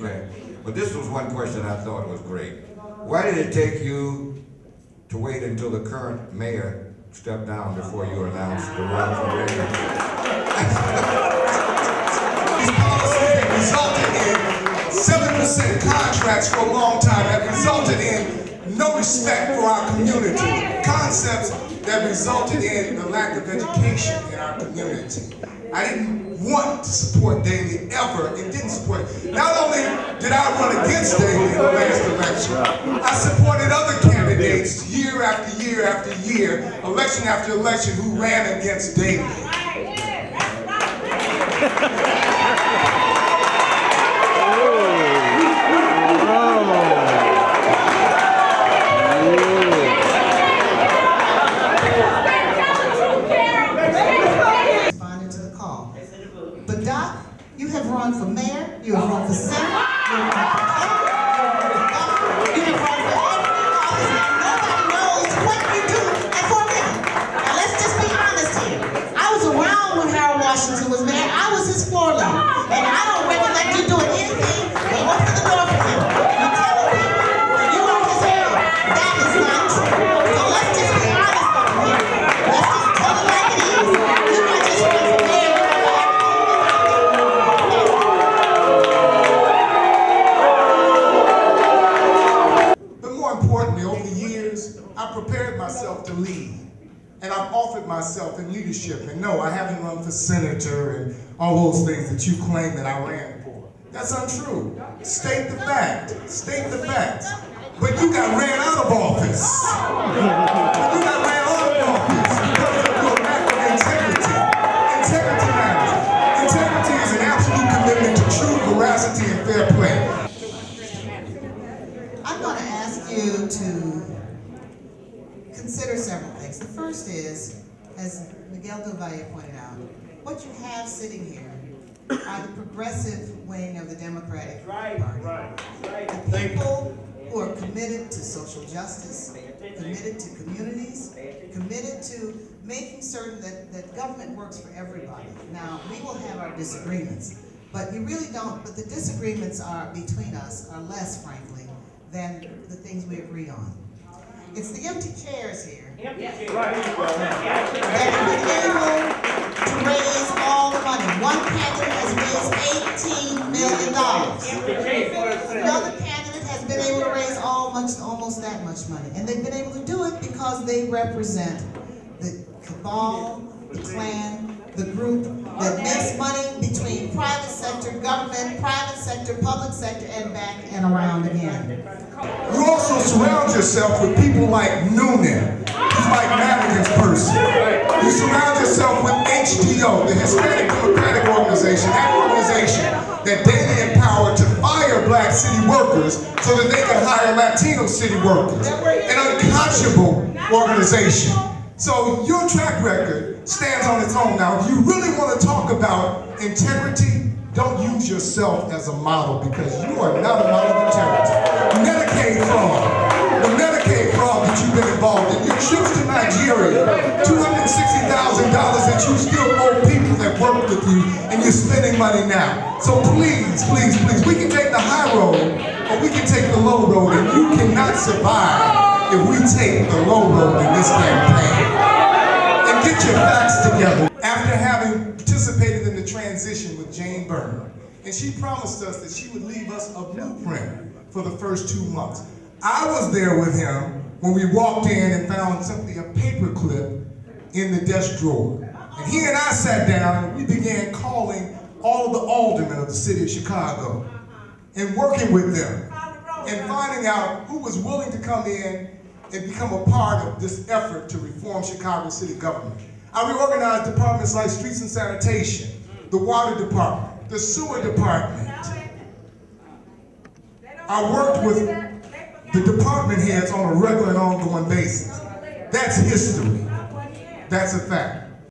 Okay. But this was one question I thought was great. Why did it take you to wait until the current mayor stepped down before you announced the run for mayor? These policies that resulted in 7% contracts for a long time have resulted in no respect for our community. Concepts that resulted in the lack of education in our community. I didn't want to support Daley ever, and didn't support it. Not only did I run against Daley in the last election, I supported other candidates year after year after year, election after election, who ran against Daley. But Doc, you have run for mayor, you have run for senate, you have run for governor, you have run for every office, and nobody knows what you do and for them. Now let's just be honest here. I was around when Harold Washington was mayor. I was his floor leader, and I don't recollect you doing anything but open the door for him. You telling people that you were his mayor. That is not true. So let's just be honest over here. Let's just tell it like it is. You might just run for mayor. I prepared myself to lead, and I've offered myself in leadership. And no, I haven't run for senator and all those things that you claim that I ran for. That's untrue. State the fact. State the facts. But you got ran out of office. But you got ran out of office because of your lack of integrity. Integrity matters. Integrity is an absolute commitment to truth, veracity, and fair play. I'm going to ask you to consider several things. The first is, as Miguel Del Valle pointed out, what you have sitting here are the progressive wing of the Democratic Party. The people who are committed to social justice, committed to communities, committed to making certain that government works for everybody. Now, we will have our disagreements, but you really don't, but the disagreements are between us are less, frankly, than the things we agree on. It's the empty chairs here that have been able to raise all the money. One candidate has raised $18 million. Another candidate has been able to raise almost that much money. And they've been able to do it because they represent the cabal, the clan, the group that makes money between private sector, government, private sector, public sector, and back and around again. You also surround yourself with people like Noonan, who's like Madigan's person. You surround yourself with HDO, the Hispanic Democratic Organization, that organization that Daley empowered to fire black city workers so that they could hire Latino city workers. An unconscionable organization. So your track record stands on its own. Now, if you really want to talk about integrity, don't use yourself as a model, because you are not a model of integrity. Medicaid fraud, the Medicaid fraud that you've been involved in, your trips to Nigeria, $260,000 that you still owe people that work with you, and you're spending money now. So please, please, please, we can take the high road, or we can take the low road, and you cannot survive if we take the low road in this campaign. And get your facts together. After having participated in the transition with Jane Byrne, and she promised us that she would leave us a blueprint for the first 2 months. I was there with him when we walked in and found simply a paper clip in the desk drawer. And he and I sat down and we began calling all of the aldermen of the city of Chicago and working with them and finding out who was willing to come in and become a part of this effort to reform Chicago city government. I reorganized departments like streets and sanitation, the water department, the sewer department. I worked with the department heads on a regular and ongoing basis. That's history. That's a fact.